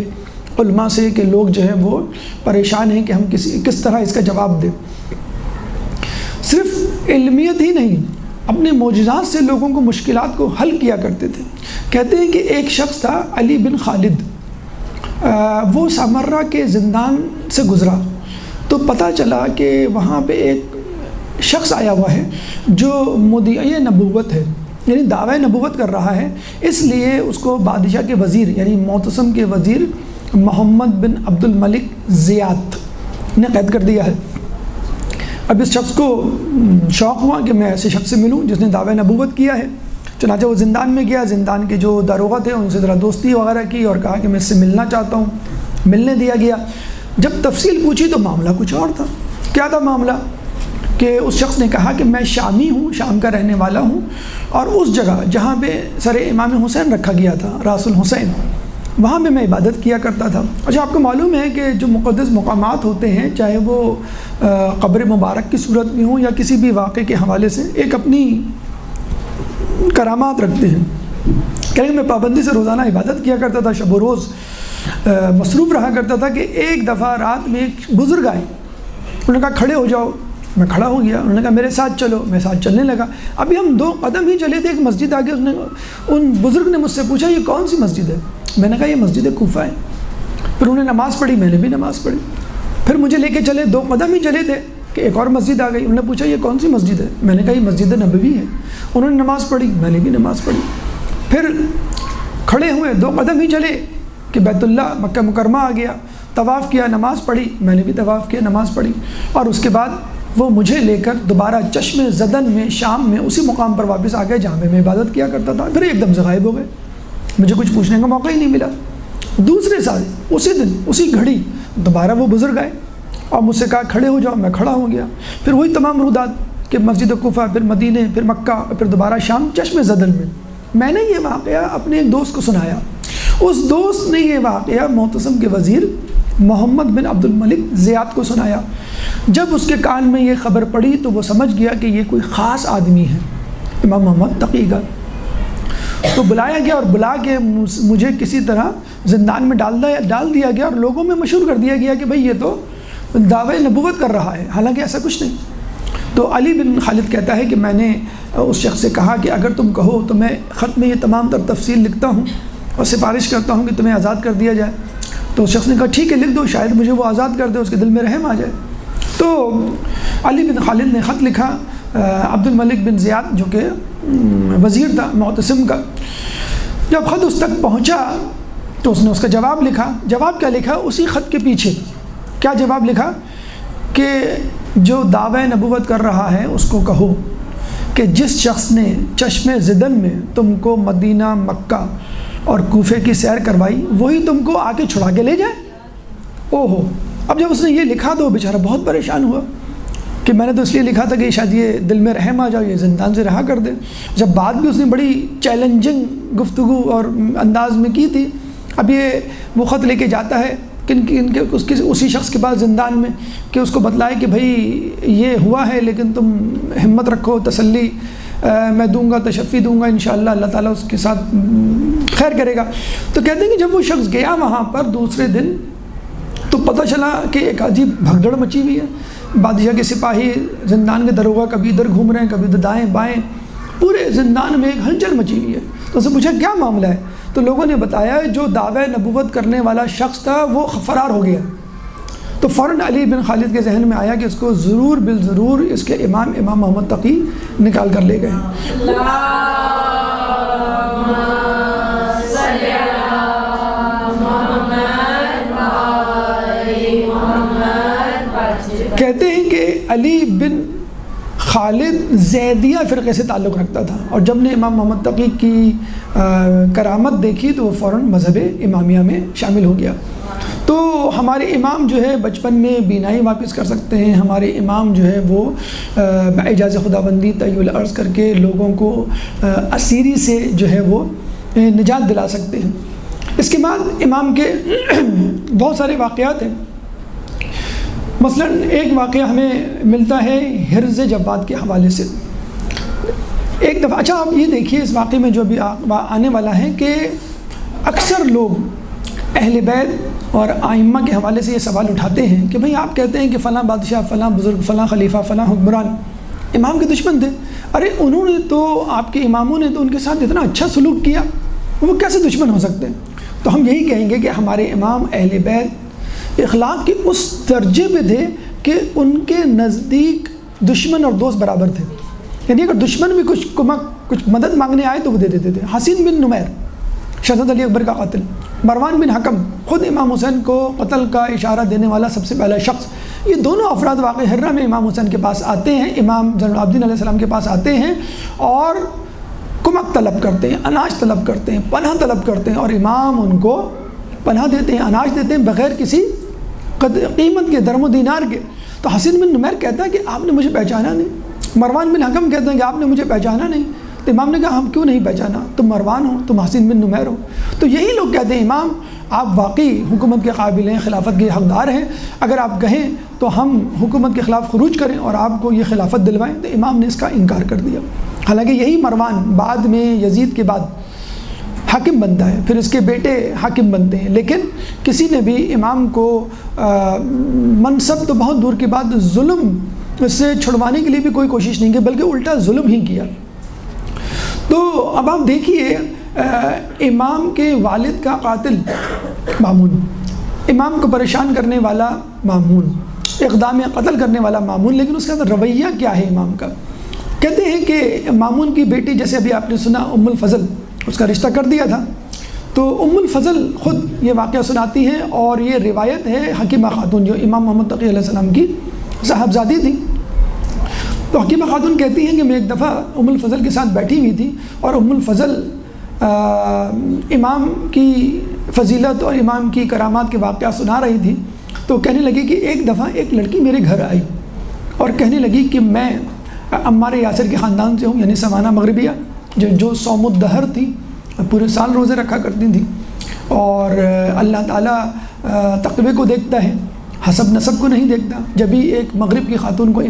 علماء سے کہ لوگ جو ہیں وہ پریشان ہیں کہ ہم کس طرح اس کا جواب دیں۔ صرف علمیت ہی نہیں، اپنے معجزات سے لوگوں کو مشکلات کو حل کیا کرتے تھے۔ کہتے ہیں کہ ایک شخص تھا علی بن خالد، وہ سامرہ کے زندان سے گزرا تو پتہ چلا کہ وہاں پہ ایک شخص آیا ہوا ہے جو مدعی نبوت ہے، یعنی دعوی نبوت کر رہا ہے، اس لیے اس کو بادشاہ کے وزیر یعنی معتصم کے وزیر محمد بن عبد الملک زیات نے قید کر دیا ہے۔ اب اس شخص کو شوق ہوا کہ میں ایسے شخص سے ملوں جس نے دعوی نبوت کیا ہے، چنانچہ وہ زندان میں گیا، زندان کے جو داروغہ تھے ان سے ذرا دوستی وغیرہ کی اور کہا کہ میں اس سے ملنا چاہتا ہوں، ملنے دیا گیا۔ جب تفصیل پوچھی تو معاملہ کچھ اور تھا۔ کیا تھا معاملہ؟ کہ اس شخص نے کہا کہ میں شامی ہوں، شام کا رہنے والا ہوں، اور اس جگہ جہاں پہ سر امام حسین رکھا گیا تھا، راس الحسین، وہاں پہ میں عبادت کیا کرتا تھا۔ اچھا، آپ کو معلوم ہے کہ جو مقدس مقامات ہوتے ہیں، چاہے وہ قبر مبارک کی صورت میں ہوں یا کسی بھی واقعے کے حوالے سے، ایک اپنی کرامات رکھتے ہیں۔ کہ میں پابندی سے روزانہ عبادت کیا کرتا تھا، شب و روز مصروف رہا کرتا تھا کہ ایک دفعہ رات میں ایک بزرگ آئے، انہوں نے کہا کھڑے ہو جاؤ، میں کھڑا ہو گیا۔ انہوں نے کہا میرے ساتھ چلو، میں ساتھ چلنے لگا۔ ابھی ہم 2 قدم ہی چلے تھے، ایک مسجد آگے، ان بزرگ نے مجھ سے پوچھا یہ کون سی مسجد ہے؟ میں نے کہا یہ مسجد کوفہ ہے۔ پھر انہوں نے نماز پڑھی، میں نے بھی نماز پڑھی۔ پھر مجھے لے کے چلے، 2 قدم ہی چلے تھے کہ ایک اور مسجد آ گئی۔ انہوں نے پوچھا یہ کون سی مسجد ہے؟ میں نے کہا یہ مسجد نبوی ہے۔ انہوں نے نماز پڑھی، میں نے بھی نماز پڑھی۔ پھر کھڑے ہوئے، 2 قدم ہی چلے کہ بیت اللہ مکہ مکرمہ آ گیا، طواف کیا، نماز پڑھی، میں نے بھی طواف کیا، نماز پڑھی۔ اور اس کے بعد وہ مجھے لے کر دوبارہ چشم زدن میں شام میں اسی مقام پر واپس آ گئے جہاں میں عبادت کیا کرتا تھا۔ پھر ایک دم سے غائب ہو گئے، مجھے کچھ پوچھنے کا موقع ہی نہیں ملا۔ دوسرے سال اسی دن اسی گھڑی دوبارہ وہ بزرگ آئے اور مجھ سے کہا کھڑے ہو جاؤ، میں کھڑا ہو گیا۔ پھر وہی تمام رودات کہ مسجد کوفہ، پھر مدینے، پھر مکہ، پھر دوبارہ شام چشم زدن میں۔ میں نے یہ واقعہ اپنے ایک دوست کو سنایا، اس دوست نے یہ واقعہ معتصم کے وزیر محمد بن عبد الملک زیات کو سنایا۔ جب اس کے کان میں یہ خبر پڑی تو وہ سمجھ گیا کہ یہ کوئی خاص آدمی ہے، امام محمد تقی کا۔ تو بلایا گیا اور بلا کے مجھے کسی طرح زندان میں ڈال دیا گیا اور لوگوں میں مشہور کر دیا گیا کہ بھئی یہ تو دعوی نبوت کر رہا ہے، حالانکہ ایسا کچھ نہیں۔ تو علی بن خالد کہتا ہے کہ میں نے اس شخص سے کہا کہ اگر تم کہو تو میں خط میں یہ تمام تر تفصیل لکھتا ہوں اور سفارش کرتا ہوں کہ تمہیں آزاد کر دیا جائے۔ تو اس شخص نے کہا ٹھیک ہے لکھ دو، شاید مجھے وہ آزاد کر دے، اس کے دل میں رحم آ جائے۔ تو علی بن خالد نے خط لکھا عبد الملک بن زیاد جو کہ وزیر تھا معتصم کا۔ جب خط اس تک پہنچا تو اس نے اس کا جواب لکھا۔ جواب کیا لکھا؟ اسی خط کے پیچھے کیا جواب لکھا کہ جو دعوی نبوت کر رہا ہے اس کو کہو کہ جس شخص نے چشم زدن میں تم کو مدینہ، مکہ اور کوفے کی سیر کروائی وہی تم کو آ کے چھڑا کے لے جائے۔ اوہو! اب جب اس نے یہ لکھا تو وہ بیچارہ بہت پریشان ہوا کہ میں نے تو اس لیے لکھا تھا کہ شاید یہ دل میں رحم آ جاؤ، یہ زندان سے رہا کر دے۔ جب بات بھی اس نے بڑی چیلنجنگ گفتگو اور انداز میں کی تھی، اب یہ وہ خط لے کے جاتا ہے اسی شخص کے پاس زندان میں کہ اس کو بتلائے کہ بھئی یہ ہوا ہے لیکن تم ہمت رکھو، تسلی میں دوں گا، تشفی دوں گا، انشاءاللہ اللہ تعالیٰ اس کے ساتھ خیر کرے گا۔ تو کہتے ہیں کہ جب وہ شخص گیا وہاں پر دوسرے دن تو پتہ چلا کہ ایک عجیب بھگدڑ مچی ہوئی ہے۔ بادشاہ کے سپاہی زندان کے داروغہ کبھی ادھر گھوم رہے ہیں، کبھی ادھر دائیں بائیں، پورے زندان میں ایک ہلچل مچی ہوئی ہے۔ تو اس سے پوچھا کیا معاملہ ہے؟ تو لوگوں نے بتایا جو دعوی نبوت کرنے والا شخص تھا وہ فرار ہو گیا۔ تو فوراً علی بن خالد کے ذہن میں آیا کہ اس کو ضرور بالضرور اس کے امام محمد تقی نکال کر لے گئے۔ کہتے ہیں کہ علی بن خالد زیدیہ فرقے سے تعلق رکھتا تھا، اور جب نے امام محمد تقی کی کرامت دیکھی تو وہ فوراً مذہب امامیہ میں شامل ہو گیا۔ تو ہمارے امام جو ہے بچپن میں بینائی واپس کر سکتے ہیں، ہمارے امام جو ہے وہ اعجاز خداوندی طی العرض کر کے لوگوں کو اسیری سے جو ہے وہ نجات دلا سکتے ہیں۔ اس کے بعد امام کے بہت سارے واقعات ہیں۔ مثلا ایک واقعہ ہمیں ملتا ہے حرز جواد کے حوالے سے۔ ایک دفعہ اچھا آپ یہ دیکھیے اس واقعے میں جو بھی آنے والا ہے کہ اکثر لوگ اہل بیت اور آئمہ کے حوالے سے یہ سوال اٹھاتے ہیں کہ بھئی آپ کہتے ہیں کہ فلاں بادشاہ، فلاں بزرگ، فلاں خلیفہ، فلاں حکمران امام کے دشمن تھے، ارے انہوں نے تو آپ کے اماموں نے تو ان کے ساتھ اتنا اچھا سلوک کیا، وہ کیسے دشمن ہو سکتے ہیں؟ تو ہم یہی کہیں گے کہ ہمارے امام اہل بیت اخلاق کے اس درجے پہ تھے کہ ان کے نزدیک دشمن اور دوست برابر تھے۔ یعنی اگر دشمن بھی کچھ کمک کچھ مدد مانگنے آئے تو وہ دے دیتے تھے۔ حسین بن نمیر شہزادہ علی اکبر کا قاتل، مروان بن حکم خود امام حسین کو قتل کا اشارہ دینے والا سب سے پہلا شخص، یہ دونوں افراد واقع ہرہ میں امام حسین کے پاس آتے ہیں، امام زین العابدین علیہ السلام کے پاس آتے ہیں اور کمک طلب کرتے ہیں، اناج طلب کرتے ہیں، پناہ طلب کرتے ہیں، اور امام ان کو پناہ دیتے ہیں، اناج دیتے ہیں بغیر کسی قیمت کے، درم و دینار کے۔ تو حسین بن نمیر کہتا ہے کہ آپ نے مجھے پہچانا نہیں، مروان بن حکم کہتے ہیں کہ آپ نے مجھے پہچانا نہیں، تو امام نے کہا ہم کیوں نہیں پہچانا، تم مروان ہو، تم حسین بن نمیر ہو۔ تو یہی لوگ کہتے ہیں امام آپ واقعی حکومت کے قابل ہیں، خلافت کے حقدار ہیں، اگر آپ کہیں تو ہم حکومت کے خلاف خروج کریں اور آپ کو یہ خلافت دلوائیں، تو امام نے اس کا انکار کر دیا۔ حالانکہ یہی مروان بعد میں یزید کے بعد حاکم بنتا ہے، پھر اس کے بیٹے حاکم بنتے ہیں، لیکن کسی نے بھی امام کو منصب تو بہت دور کی بات ظلم سے چھڑوانے کے لیے بھی کوئی کوشش نہیں کی، بلکہ الٹا ظلم ہی کیا۔ تو اب آپ دیکھیے امام کے والد کا قاتل مامون، امام کو پریشان کرنے والا مامون، اقدام قتل کرنے والا مامون، لیکن اس کا رویہ کیا ہے امام کا؟ کہتے ہیں کہ مامون کی بیٹی، جیسے ابھی آپ نے سنا ام الفضل، اس کا رشتہ کر دیا تھا، تو ام الفضل خود یہ واقعہ سناتی ہے، اور یہ روایت ہے حکیمہ خاتون جو امام محمد تقی علیہ السلام کی صاحبزادی تھی۔ تو حکیمہ خاتون کہتی ہیں کہ میں ایک دفعہ ام الفضل کے ساتھ بیٹھی ہوئی تھی، اور ام الفضل امام کی فضیلت اور امام کی کرامات کے واقعات سنا رہی تھی، تو کہنے لگی کہ ایک دفعہ ایک لڑکی میرے گھر آئی اور کہنے لگی کہ میں عمار یاسر کے خاندان سے ہوں، یعنی سمانہ مغربیہ، جو صوم الدہر تھی، پورے سال روزے رکھا کرتی تھی، اور اللہ تعالیٰ تقوی کو دیکھتا ہے، حسب نسب کو نہیں دیکھتا۔ جب بھی ایک مغرب کی خاتون کو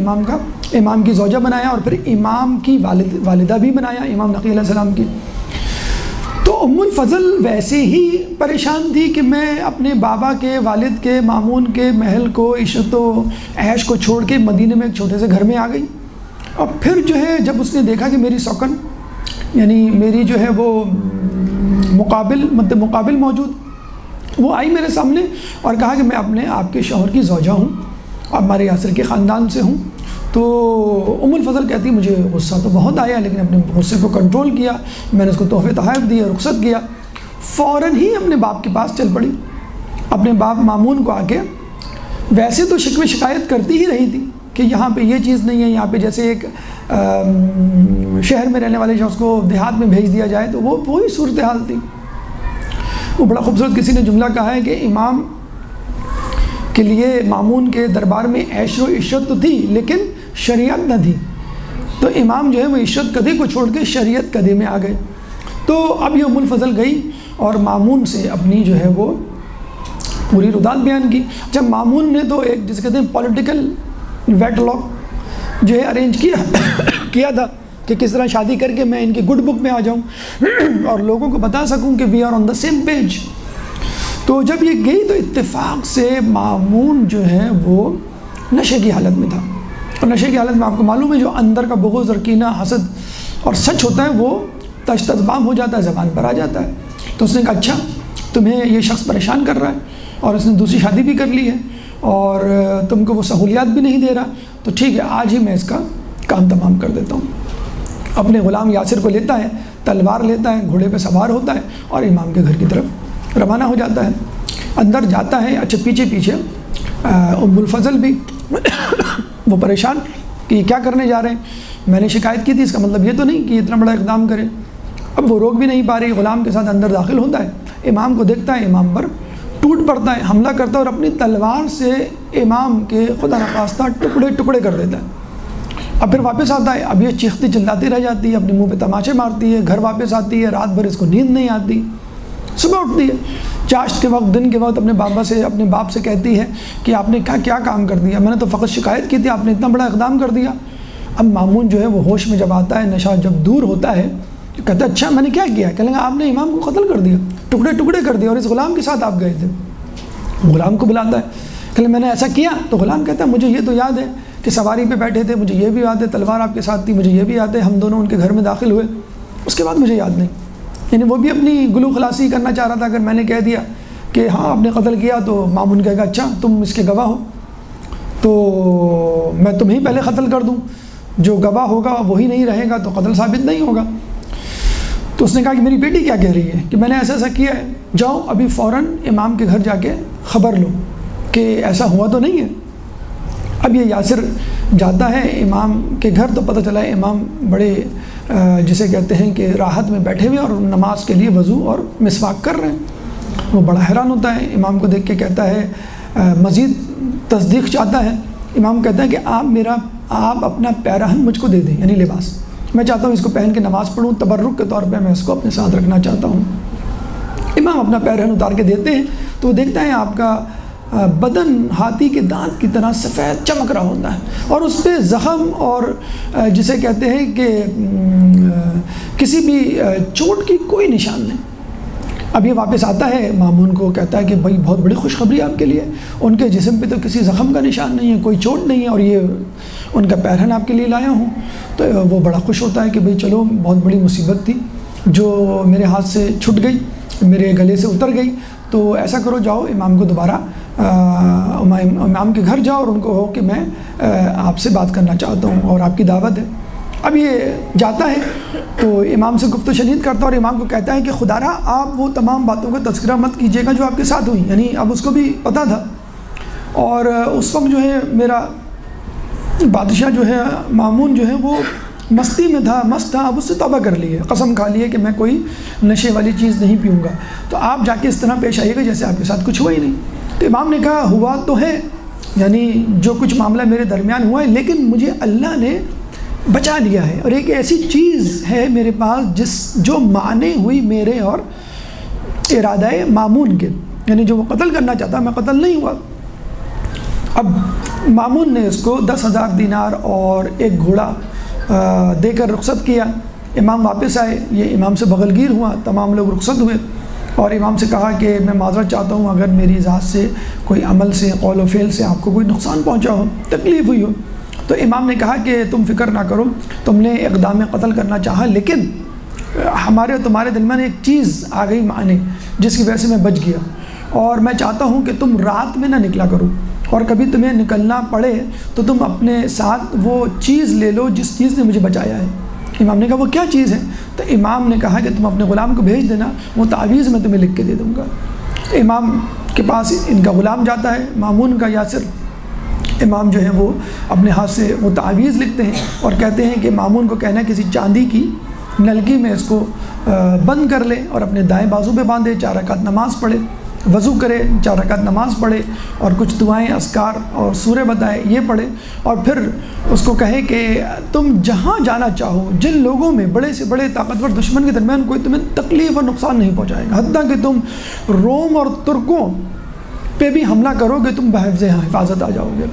امام کی زوجہ بنایا، اور پھر امام کی والدہ بھی بنایا، امام نقی علیہ السلام کی۔ تو ام الفضل ویسے ہی پریشان تھی کہ میں اپنے بابا کے، والد کے، مامون کے محل کو، عشرت و عیش کو چھوڑ کے مدینے میں ایک چھوٹے سے گھر میں آ گئی، اور پھر جو ہے جب اس نے دیکھا کہ میری سوکن، یعنی میری جو ہے وہ مد مقابل موجود، وہ آئی میرے سامنے اور کہا کہ میں اپنے آپ کے شوہر کی زوجہ ہوں، ہمارے یاسر کے خاندان سے ہوں۔ تو ام الفضل کہتی مجھے غصہ تو بہت آیا، لیکن اپنے غصے کو کنٹرول کیا، میں نے اس کو تحفے تحائف دیے، رخصت کیا، فوراً ہی اپنے باپ کے پاس چل پڑی، اپنے باپ مامون کو آ کے، ویسے تو شکوے شکایت کرتی ہی رہی تھی کہ یہاں پہ یہ چیز نہیں ہے، یہاں پہ جیسے ایک شہر میں رہنے والے شخص کو دیہات میں بھیج دیا جائے تو وہ وہی صورتحال تھی۔ وہ بڑا خوبصورت کسی نے جملہ کہا ہے کہ امام کے لیے مامون کے دربار میں عیش و عشرت تو تھی، لیکن شریعت نہ تھی، تو امام جو ہے وہ عشرت کدے کو چھوڑ کے شریعت کدے میں آ گئے۔ تو اب یہ ام الفضل گئی اور مامون سے اپنی جو ہے وہ پوری رداد بیان کی۔ جب مامون نے تو ایک جسے کہتے ہیں پولیٹیکل ویٹ لاک جو ہے ارینج کیا تھا کہ کس طرح شادی کر کے میں ان کی گڈ بک میں آ جاؤں اور لوگوں کو بتا سکوں کہ we are on the same page. تو جب یہ گئی تو اتفاق سے مامون جو ہے وہ نشے کی حالت میں تھا، اور نشے کی حالت میں آپ کو معلوم ہے جو اندر کا بغض اور کینہ، حسد اور سچ ہوتا ہے وہ تشتزبام ہو جاتا ہے، زبان پر آ جاتا ہے۔ تو اس نے کہا اچھا تمہیں یہ شخص پریشان کر رہا ہے اور اس نے دوسری شادی بھی کر لی ہے اور تم کو وہ سہولیات بھی نہیں دے رہا، تو ٹھیک ہے آج ہی میں اس کا کام تمام کر دیتا ہوں۔ اپنے غلام یاسر کو لیتا ہے، تلوار لیتا ہے، گھوڑے پہ سوار ہوتا ہے اور امام کے گھر کی طرف روانہ ہو جاتا ہے۔ اندر جاتا ہے، اچھا پیچھے پیچھے ام الفضل بھی وہ پریشان کہ یہ کیا کرنے جا رہے ہیں، میں نے شکایت کی تھی، اس کا مطلب یہ تو نہیں کہ اتنا بڑا اقدام کرے۔ اب وہ روک بھی نہیں پا رہی، غلام کے ساتھ اندر داخل ہوتا ہے، امام کو دیکھتا ہے، امام پر ٹوٹ پڑتا ہے، حملہ کرتا ہے اور اپنی تلوار سے امام کے خدا نخواستہ ٹکڑے ٹکڑے کر دیتا ہے۔ اب پھر واپس آتا ہے، اب یہ چیختی چلاتی رہ جاتی ہے، اپنے منہ پہ تماچے مارتی ہے، گھر واپس آتی ہے، رات بھر اس کو نیند نہیں آتی، صبح اٹھتی ہے چاشت کے وقت، دن کے وقت اپنے باپ سے کہتی ہے کہ آپ نے کیا کام کر دیا، میں نے تو فقط شکایت کی تھی، آپ نے اتنا بڑا اقدام کر دیا۔ اب مامون جو ہے وہ ہوش میں جب آتا ہے، نشہ جب دور ہوتا ہے تو کہتا ہے اچھا میں نے کیا کیا، کہنے لگا آپ نے امام کو قتل کر دیا، ٹکڑے ٹکڑے کر دیا، اور اس غلام کے ساتھ آپ گئے تھے۔ غلام کو بلاتا ہے، کہنے میں نے ایسا کیا، تو غلام کہتا ہے مجھے یہ تو یاد ہے کہ سواری پہ بیٹھے تھے، مجھے یہ بھی یاد ہے، تلوار آپ کے ساتھ تھی، مجھے یہ بھی یاد ہے، ہم دونوں ان کے گھر میں داخل ہوئے، اس کے بعد مجھے یاد نہیں۔ یعنی وہ بھی اپنی گلو خلاصی کرنا چاہ رہا تھا، اگر میں نے کہہ دیا کہ ہاں آپ نے قتل کیا تو مامون کہے گا اچھا تم اس کے گواہ ہو تو میں تمہیں پہلے قتل کر دوں، جو گواہ ہوگا وہی نہیں رہے گا تو قتل ثابت نہیں ہوگا۔ تو اس نے کہا کہ میری بیٹی کیا کہہ رہی ہے کہ میں نے ایسا ایسا کیا ہے، جاؤ ابھی فوراً امام کے گھر جا کے خبر لو کہ ایسا ہوا تو نہیں ہے۔ اب یہ یاسر جاتا ہے امام کے گھر، تو پتہ چلا ہے امام بڑے جسے کہتے ہیں کہ راحت میں بیٹھے ہوئے اور نماز کے لیے وضو اور مسواک کر رہے ہیں۔ وہ بڑا حیران ہوتا ہے، امام کو دیکھ کے کہتا ہے مزید تصدیق چاہتا ہے۔ امام کہتا ہے کہ آپ اپنا پیراہن مجھ کو دے دیں، یعنی لباس، میں چاہتا ہوں اس کو پہن کے نماز پڑھوں، تبرک کے طور پہ میں اس کو اپنے ساتھ رکھنا چاہتا ہوں۔ امام اپنا پیراہن اتار کے دیتے ہیں تو وہ دیکھتا ہے آپ کا بدن ہاتھی کے دانت کی طرح سفید چمک رہا ہوتا ہے، اور اس پہ زخم اور جسے کہتے ہیں کہ کسی بھی چوٹ کی کوئی نشان نہیں۔ اب یہ واپس آتا ہے، مامون کو کہتا ہے کہ بھائی بہت بڑی خوشخبری آپ کے لیے، ان کے جسم پہ تو کسی زخم کا نشان نہیں ہے، کوئی چوٹ نہیں ہے، اور یہ ان کا پیرہن آپ کے لیے لایا ہوں۔ تو وہ بڑا خوش ہوتا ہے کہ بھائی چلو، بہت بڑی مصیبت تھی جو میرے ہاتھ سے چھٹ گئی، میرے گلے سے اتر گئی۔ تو ایسا کرو، جاؤ امام کو دوبارہ امام کے گھر جاؤ اور ان کو ہو کہ میں آپ سے بات کرنا چاہتا ہوں اور آپ کی دعوت ہے۔ اب یہ جاتا ہے تو امام سے گفت و شنید کرتا ہے اور امام کو کہتا ہے کہ خدا را آپ وہ تمام باتوں کا تذکرہ مت کیجیے گا جو آپ کے ساتھ ہوئی، یعنی اب اس کو بھی پتہ تھا، اور اس وقت جو ہے میرا بادشاہ جو ہے مامون جو ہے وہ مستی میں تھا، مست تھا، اب اس سے توبہ کر لی ہے، قسم کھا لی ہے کہ میں کوئی نشے والی چیز نہیں پیوں گا، تو آپ جا کے اس طرح پیش آئیے گا جیسے آپ کے ساتھ کچھ ہوا ہی نہیں۔ تو امام نے کہا ہوا تو ہے، یعنی جو کچھ معاملہ میرے درمیان ہوا ہے، لیکن مجھے اللہ نے بچا لیا ہے، اور ایک ایسی چیز ہے میرے پاس جو مانے ہوئی میرے اور ارادہ مامون کے، یعنی جو وہ قتل کرنا چاہتا میں قتل نہیں ہوا۔ اب مامون نے اس کو 10,000 دینار اور ایک گھوڑا دے کر رخصت کیا۔ امام واپس آئے، یہ امام سے بغلگیر ہوا، تمام لوگ رخصت ہوئے، اور امام سے کہا کہ میں معذرت چاہتا ہوں اگر میری ذات سے کوئی عمل سے، قول و فعل سے آپ کو کوئی نقصان پہنچا ہو، تکلیف ہوئی ہو۔ تو امام نے کہا کہ تم فکر نہ کرو، تم نے اقدام قتل کرنا چاہا، لیکن ہمارے اور تمہارے دل میں ایک چیز آ گئی معنی جس کی وجہ سے میں بچ گیا، اور میں چاہتا ہوں کہ تم رات میں نہ نکلا کرو، اور کبھی تمہیں نکلنا پڑے تو تم اپنے ساتھ وہ چیز لے لو جس چیز نے مجھے بچایا ہے۔ امام نے کہا وہ کیا چیز ہے؟ تو امام نے کہا کہ تم اپنے غلام کو بھیج دینا، وہ تعویذ میں تمہیں لکھ کے دے دوں گا۔ امام کے پاس ان کا غلام جاتا ہے، مامون کا یاسر۔ امام جو ہے وہ اپنے ہاتھ سے وہ تعویذ لکھتے ہیں اور کہتے ہیں کہ مامون کو کہنا ہے کسی چاندی کی نلکی میں اس کو بند کر لے اور اپنے دائیں بازو پہ باندھے، 4 رکعت نماز پڑھے، وضو کرے، 4 رکعت نماز پڑھے اور کچھ دعائیں، اذکار اور سورہ بتائے یہ پڑھے، اور پھر اس کو کہے کہ تم جہاں جانا چاہو، جن لوگوں میں بڑے سے بڑے طاقتور دشمن کے درمیان کوئی تمہیں تکلیف اور نقصان نہیں پہنچائے گا، حتیٰ کہ تم روم اور ترکوں پہ بھی حملہ کرو گے تم بحفظ حفاظت آ جاؤ گے۔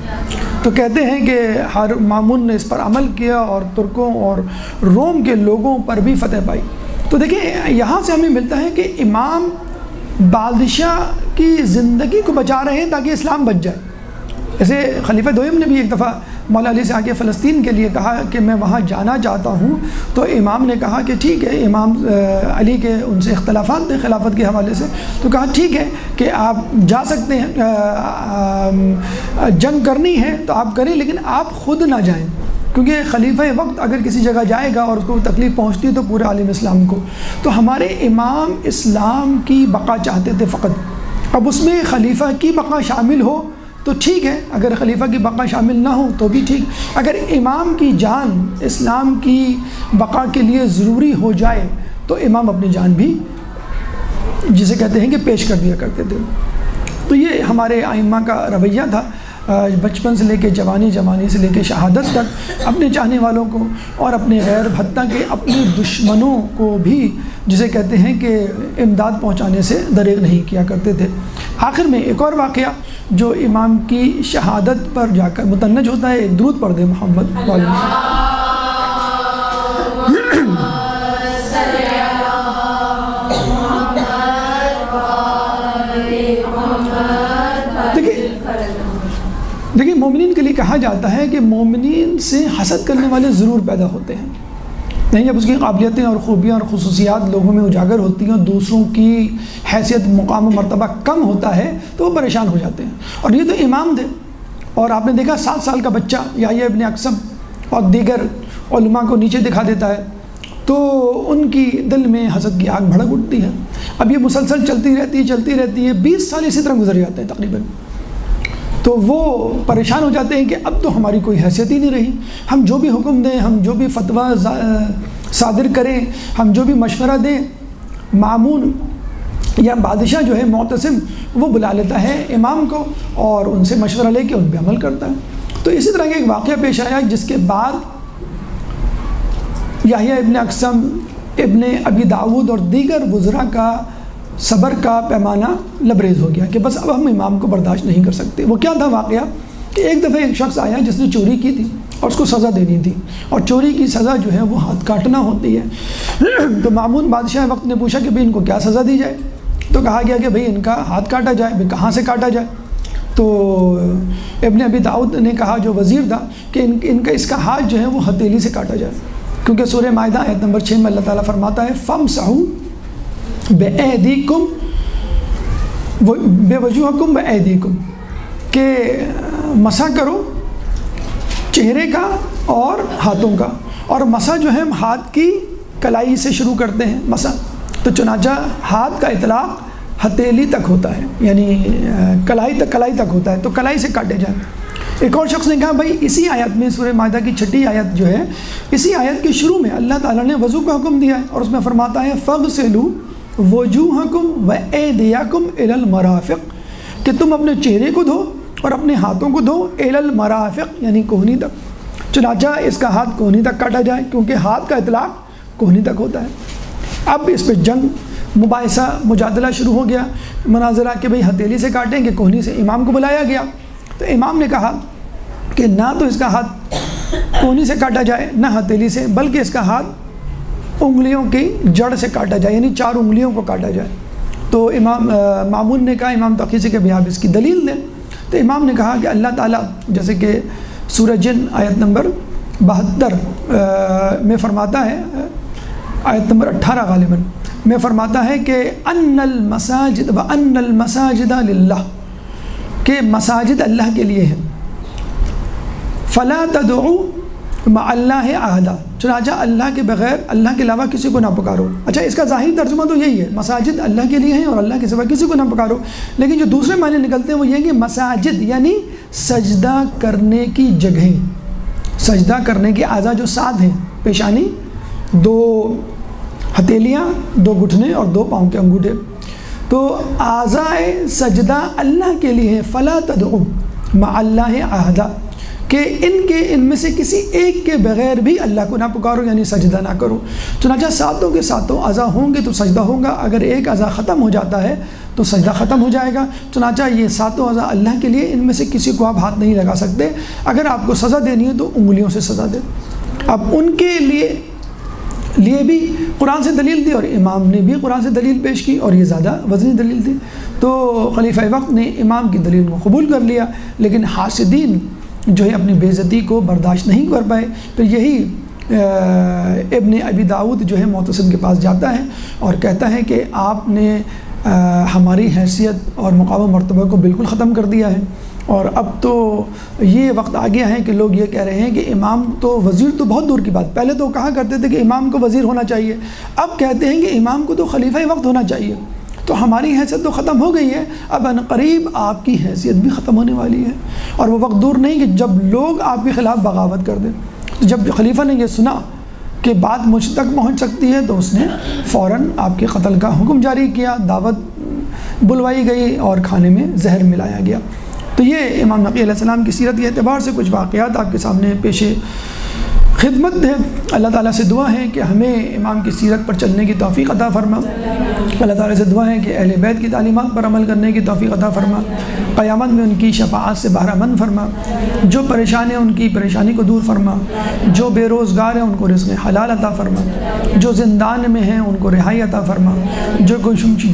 تو کہتے ہیں کہ ہر مامون نے اس پر عمل کیا اور ترکوں اور روم کے لوگوں پر بھی فتح پائی۔ تو دیکھیں یہاں سے ہمیں ملتا ہے کہ امام بادشاہ کی زندگی کو بچا رہے ہیں تاکہ اسلام بچ جائے۔ جیسے خلیفہ دوئم نے بھی ایک دفعہ مولا علی سے آ کے فلسطین کے لیے کہا کہ میں وہاں جانا چاہتا ہوں، تو امام نے کہا کہ ٹھیک ہے، امام علی کے ان سے اختلافات تھے خلافت کے حوالے سے، تو کہا ٹھیک ہے کہ آپ جا سکتے ہیں، جنگ کرنی ہے تو آپ کریں، لیکن آپ خود نہ جائیں، کیونکہ خلیفہ وقت اگر کسی جگہ جائے گا اور اس کو تکلیف پہنچتی ہے تو پورے عالم اسلام کو۔ تو ہمارے امام اسلام کی بقا چاہتے تھے فقط، اب اس میں خلیفہ کی بقا شامل ہو تو ٹھیک ہے، اگر خلیفہ کی بقا شامل نہ ہو تو بھی ٹھیک، اگر امام کی جان اسلام کی بقا کے لیے ضروری ہو جائے تو امام اپنی جان بھی جسے کہتے ہیں کہ پیش کر دیا کرتے تھے۔ تو یہ ہمارے ائمہ کا رویہ تھا، بچپن سے لے کے جوانی، جوانی سے لے کے شہادت تک اپنے چاہنے والوں کو اور اپنے غیر، حتیٰ کہ اپنے دشمنوں کو بھی جسے کہتے ہیں کہ امداد پہنچانے سے دریغ نہیں کیا کرتے تھے۔ آخر میں ایک اور واقعہ جو امام کی شہادت پر جا کر متنج ہوتا ہے، ایک درود پڑھ دے محمد والی۔ دیکھیں مومنین کے لیے کہا جاتا ہے کہ مومنین سے حسد کرنے والے ضرور پیدا ہوتے ہیں، نہیں جب اس کی قابلیتیں اور خوبیاں اور خصوصیات لوگوں میں اجاگر ہوتی ہیں اور دوسروں کی حیثیت، مقام و مرتبہ کم ہوتا ہے تو وہ پریشان ہو جاتے ہیں، اور یہ تو امام تھے، اور آپ نے دیکھا 7 سال کا بچہ یحییٰ ابن اقسم اور دیگر علماء کو نیچے دکھا دیتا ہے، تو ان کی دل میں حسد کی آگ بھڑک اٹھتی ہے۔ اب یہ مسلسل چلتی رہتی ہے 20 سال اسی طرح گزر جاتے ہیں تقریباً۔ تو وہ پریشان ہو جاتے ہیں کہ اب تو ہماری کوئی حیثیت ہی نہیں رہی، ہم جو بھی حکم دیں، ہم جو بھی فتویٰ صادر کریں، ہم جو بھی مشورہ دیں، مامون یا بادشاہ جو ہے معتصم وہ بلا لیتا ہے امام کو اور ان سے مشورہ لے کے ان پہ عمل کرتا ہے۔ تو اسی طرح کا ایک واقعہ پیش آیا جس کے بعد یحییٰ ابن اقسم، ابن ابی داود اور دیگر وزراء کا صبر کا پیمانہ لبریز ہو گیا کہ بس اب ہم امام کو برداشت نہیں کر سکتے۔ وہ کیا تھا واقعہ کہ ایک دفعہ ایک شخص آیا جس نے چوری کی تھی اور اس کو سزا دینی تھی، اور چوری کی سزا جو ہے وہ ہاتھ کاٹنا ہوتی ہے۔ تو مامون بادشاہ وقت نے پوچھا کہ بھئی ان کو کیا سزا دی جائے؟ تو کہا گیا کہ بھئی ان کا ہاتھ کاٹا جائے۔ بھئی کہاں سے کاٹا جائے؟ تو ابن ابی داؤد نے کہا جو وزیر تھا کہ اس کا ہاتھ جو ہے وہ ہتھیلی سے کاٹا جائے، کیونکہ سورہ مائدہ آیت نمبر 6 میں اللہ تعالیٰ فرماتا ہے فَامْسَحُوا بِأَيْدِيكُمْ بِوَجُوهِكُمْ وَأَيْدِيكُمْ کہ مسح کرو چہرے کا اور ہاتھوں کا، اور مسح جو ہے ہم ہاتھ کی کلائی سے شروع کرتے ہیں مسح، تو چنانچہ ہاتھ کا اطلاق ہتھیلی تک ہوتا ہے، یعنی کلائی تک ہوتا ہے، تو کلائی سے کاٹے جائیں۔ ایک اور شخص نے کہا بھائی اسی آیت میں سورہ مائدہ کی 6 آیت جو ہے، اسی آیت کے شروع میں اللہ تعالیٰ نے وضو کا حکم دیا ہے اور اس میں فرماتا ہے فَاغْسِلُوا وُجُوهَكُمْ وَأَيْدِيَكُمْ إِلَى الْمَرَافِقِ کہ تم اپنے چہرے کو دھو اور اپنے ہاتھوں کو دھو إِلَى الْمَرَافِقِ یعنی کوہنی تک۔ چنانچہ اس کا ہاتھ کوہنی تک کاٹا جائے کیونکہ ہاتھ کا اطلاق کوہنی تک ہوتا ہے۔ اب اس پہ جنگ مباحثہ مجادلہ شروع ہو گیا، مناظرہ کہ بھئی ہتھیلی سے کاٹیں کہ کوہنی سے۔ امام کو بلایا گیا تو امام نے کہا کہ نہ تو اس کا ہاتھ کوہنی سے کاٹا جائے نہ ہتھیلی سے، بلکہ اس کا ہاتھ انگلیوں کی جڑ سے کاٹا جائے، یعنی 4 انگلیوں کو کاٹا جائے۔ تو مامون نے کہا امام تقی کہ آپ اس کی دلیل دیں۔ تو امام نے کہا کہ اللہ تعالیٰ جیسے کہ سورہ جن آیت نمبر 72 میں فرماتا ہے، آیت نمبر 18 غالباً میں فرماتا ہے کہ ان المساجد وان المساجد للہ کہ مساجد اللہ کے لیے ہیں، فلا تدعوا مع اللہ احدا چنانچہ اللہ کے بغیر اللہ کے علاوہ کسی کو نہ پکارو۔ اچھا اس کا ظاہری ترجمہ تو یہی ہے، مساجد اللہ کے لیے ہیں اور اللہ کے سوا کسی کو نہ پکارو، لیکن جو دوسرے معنی نکلتے ہیں وہ یہ کہ مساجد یعنی سجدہ کرنے کی جگہیں، سجدہ کرنے کے اعضاء جو 7 ہیں، پیشانی، 2 ہتھیلیاں، 2 گھٹنے اور 2 پاؤں کے انگوٹھے، تو اعضاء سجدہ اللہ کے لیے فلا تدعو مع اللہ احدا کہ ان میں سے کسی ایک کے بغیر بھی اللہ کو نہ پکارو، یعنی سجدہ نہ کرو۔ چنانچہ 7 کے 7 اعضاء ہوں گے تو سجدہ ہوگا، اگر ایک اعضاء ختم ہو جاتا ہے تو سجدہ ختم ہو جائے گا۔ چنانچہ یہ 7 اعضاء اللہ کے لیے، ان میں سے کسی کو آپ ہاتھ نہیں لگا سکتے، اگر آپ کو سزا دینی ہے تو انگلیوں سے سزا دیں۔ اب ان کے لیے بھی قرآن سے دلیل دی اور امام نے بھی قرآن سے دلیل پیش کی، اور یہ زیادہ وزنی دلیل تھی، تو خلیفہ وقت نے امام کی دلیل کو قبول کر لیا، لیکن حاسدین جو ہے اپنی بے عزتی کو برداشت نہیں کر پائے۔ پھر یہی ابن ابی داؤد جو ہے معتصم کے پاس جاتا ہے اور کہتا ہے کہ آپ نے ہماری حیثیت اور مقام و مرتبہ کو بالکل ختم کر دیا ہے، اور اب تو یہ وقت آ گیا ہے کہ لوگ یہ کہہ رہے ہیں کہ امام تو وزیر تو بہت دور کی بات، پہلے تو کہا کرتے تھے کہ امام کو وزیر ہونا چاہیے، اب کہتے ہیں کہ امام کو تو خلیفہ وقت ہونا چاہیے، تو ہماری حیثیت تو ختم ہو گئی ہے، اب عنقریب آپ کی حیثیت بھی ختم ہونے والی ہے، اور وہ وقت دور نہیں کہ جب لوگ آپ کے خلاف بغاوت کر دیں۔ جب خلیفہ نے یہ سنا کہ بات مجھ تک پہنچ سکتی ہے تو اس نے فوراً آپ کے قتل کا حکم جاری کیا، دعوت بلوائی گئی اور کھانے میں زہر ملایا گیا۔ تو یہ امام نقی علیہ السلام کی سیرت کے اعتبار سے کچھ واقعات آپ کے سامنے پیش خدمت ہے۔ اللہ تعالیٰ سے دعا ہے کہ ہمیں امام کی سیرت پر چلنے کی توفیق عطا فرما، اللہ تعالیٰ سے دعا ہے کہ اہل بیت کی تعلیمات پر عمل کرنے کی توفیق عطا فرما، قیامت میں ان کی شفاعت سے بہرہ مند فرما، جو پریشان ہیں ان کی پریشانی کو دور فرما، جو بے روزگار ہیں ان کو رزق حلال عطا فرما، جو زندان میں ہیں ان کو رہائی عطا فرما، جو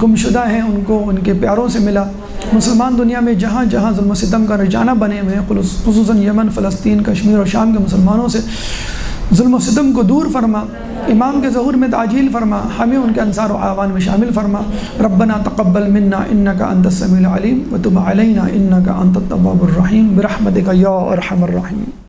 گمشدہ ہیں ان کو ان کے پیاروں سے ملا۔ مسلمان دنیا میں جہاں جہاں ظلم و ستم کا رجانہ بنے ہوئے ہیں، خصوصاً یمن، فلسطین، کشمیر اور شام کے مسلمانوں سے ظلم و ستم کو دور فرما، امام کے ظہور میں تعجیل فرما، ہمیں ان کے انصار و اعوان میں شامل فرما۔ ربنا تقبل منا انک انت السمیع العلیم وتب علینا انک انت التواب الرحیم برحمتک یا ارحم الراحمین۔